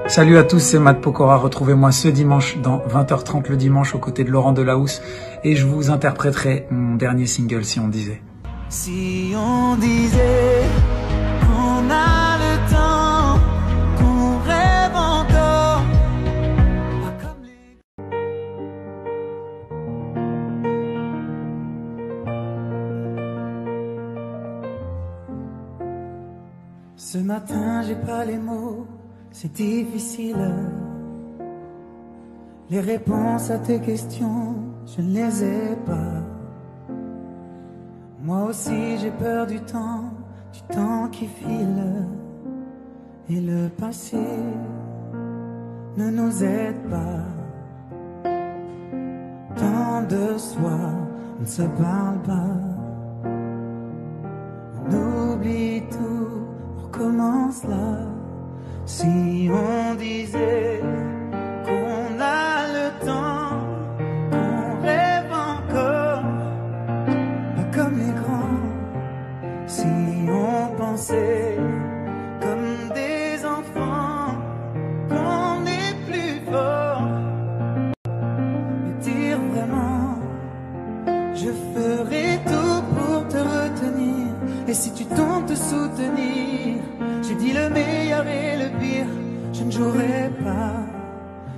Salut à tous, c'est Matt Pokora. Retrouvez-moi ce dimanche dans 20h30 le dimanche aux côtés de Laurent Delahousse et je vous interpréterai mon dernier single Si on disait. Si on disait qu'on a le temps, qu'on rêve encore, pas comme les... Ce matin j'ai pas les mots, c'est difficile. Les réponses à tes questions, je ne les ai pas. Moi aussi j'ai peur du temps qui file. Et le passé ne nous aide pas. Tant de soi, on ne se parle pas. On oublie tout, on recommence là. Si on disait qu'on a le temps, qu'on rêve encore, pas comme les grands. Si on pensait comme des enfants, qu'on est plus fort, mais dire vraiment, je ferai tout pour te retenir. Et si tu tentes de soutenir, j'ai dit le meilleur et le pire, je ne jouerai pas.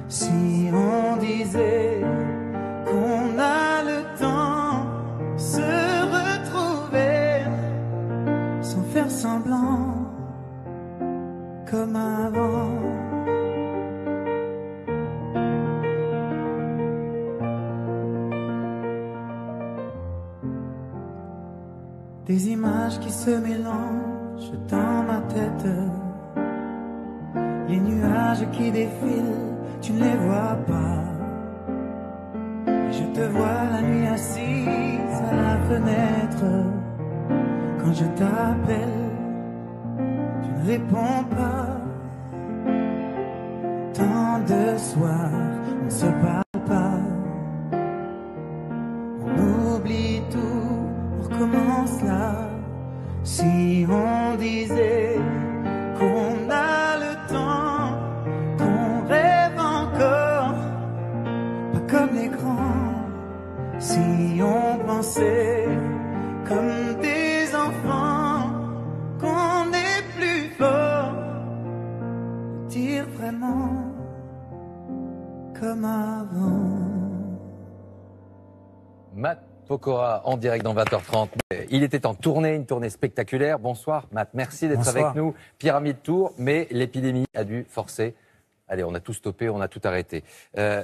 Si on disait qu'on a le temps, se retrouver sans faire semblant, comme avant. Des images qui se mélangent dans ma tête. Les nuages qui défilent, tu ne les vois pas. Je te vois la nuit assise à la fenêtre. Quand je t'appelle, tu ne réponds pas. Tant de soirs, on ne se parle pas. On oublie tout, on recommence là. Si on disait qu'on a le temps, qu'on rêve encore, pas comme les grands. Si on pensait comme des enfants, qu'on est plus fort, dire vraiment comme avant. Matt Pokora en direct dans 20h30. Il était en tournée, une tournée spectaculaire. Bonsoir Matt, merci d'être avec nous. Pyramide Tour, mais l'épidémie a dû forcer. Allez, on a tout stoppé, on a tout arrêté.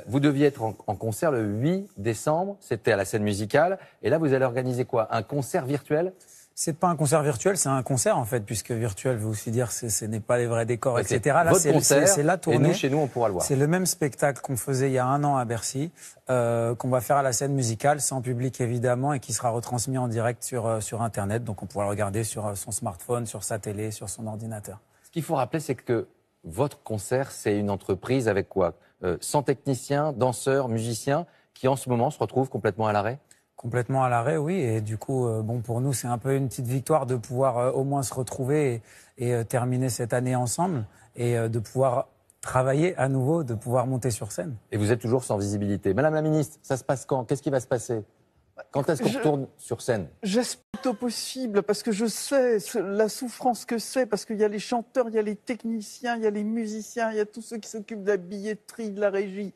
Vous deviez être en concert le 8 décembre, c'était à la scène musicale. Et là, vous allez organiser quoi? Un concert virtuel? C'est pas un concert virtuel, c'est un concert en fait, puisque virtuel veut aussi dire ce n'est pas les vrais décors, etc. Là, c'est la tournée. Et nous, chez nous, on pourra le voir. C'est le même spectacle qu'on faisait il y a 1 an à Bercy, qu'on va faire à la scène musicale, sans public évidemment, et qui sera retransmis en direct sur Internet. Donc on pourra le regarder sur son smartphone, sur sa télé, sur son ordinateur. Ce qu'il faut rappeler, c'est que votre concert, c'est une entreprise avec quoi 100 techniciens, danseurs, musiciens, qui en ce moment se retrouvent complètement à l'arrêt? Complètement à l'arrêt, oui. Et du coup, bon, pour nous, c'est un peu une petite victoire de pouvoir au moins se retrouver et terminer cette année ensemble et de pouvoir travailler à nouveau, de pouvoir monter sur scène. Et vous êtes toujours sans visibilité. Madame la ministre, ça se passe quand? Qu'est-ce qui va se passer? Quand est-ce qu'on retourne sur scène? J'espère plutôt possible, parce que je sais la souffrance que c'est, parce qu'il y a les chanteurs, il y a les techniciens, il y a les musiciens, il y a tous ceux qui s'occupent de la billetterie, de la régie.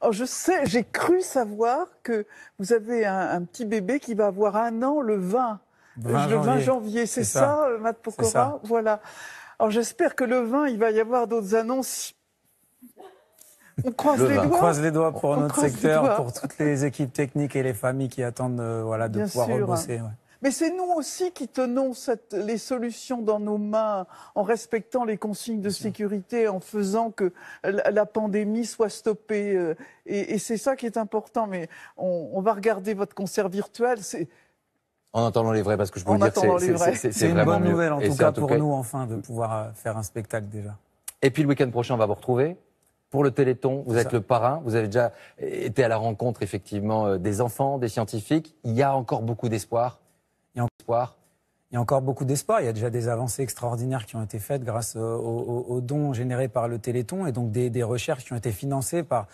Alors je sais, j'ai cru savoir que vous avez un petit bébé qui va avoir 1 an le 20 janvier. C'est ça, Matt Pokora? Voilà. Alors j'espère que le 20, il va y avoir d'autres annonces. On croise les doigts. On croise les doigts pour notre secteur, pour toutes les équipes techniques et les familles qui attendent de pouvoir rebosser. Ouais. Mais c'est nous aussi qui tenons les solutions dans nos mains, en respectant les consignes de sécurité, en faisant que la pandémie soit stoppée. Et c'est ça qui est important. Mais on va regarder votre concert virtuel. En entendant les vrais, parce que je peux vous dire que c'est une bonne nouvelle, en tout cas pour nous, enfin, de pouvoir faire un spectacle déjà. Et puis le week-end prochain, on va vous retrouver. Pour le Téléthon, vous êtes le parrain, vous avez déjà été à la rencontre effectivement des enfants, des scientifiques. Il y a encore beaucoup d'espoir. il y a encore beaucoup d'espoir. Il y a déjà des avancées extraordinaires qui ont été faites grâce aux dons générés par le Téléthon et donc des recherches qui ont été financées par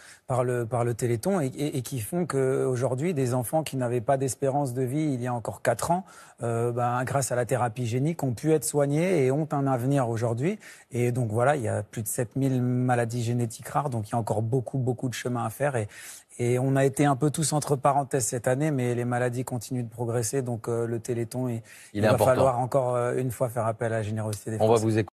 le Téléthon et qui font qu'aujourd'hui, des enfants qui n'avaient pas d'espérance de vie il y a encore 4 ans, grâce à la thérapie génique, ont pu être soignés et ont un avenir aujourd'hui. Et donc voilà, il y a plus de 7000 maladies génétiques rares, donc il y a encore beaucoup de chemin à faire. Et on a été un peu tous entre parenthèses cette année, mais les maladies continuent de progresser. Donc le Téléthon, il va falloir encore une fois faire appel à la générosité des Français. On va vous écouter.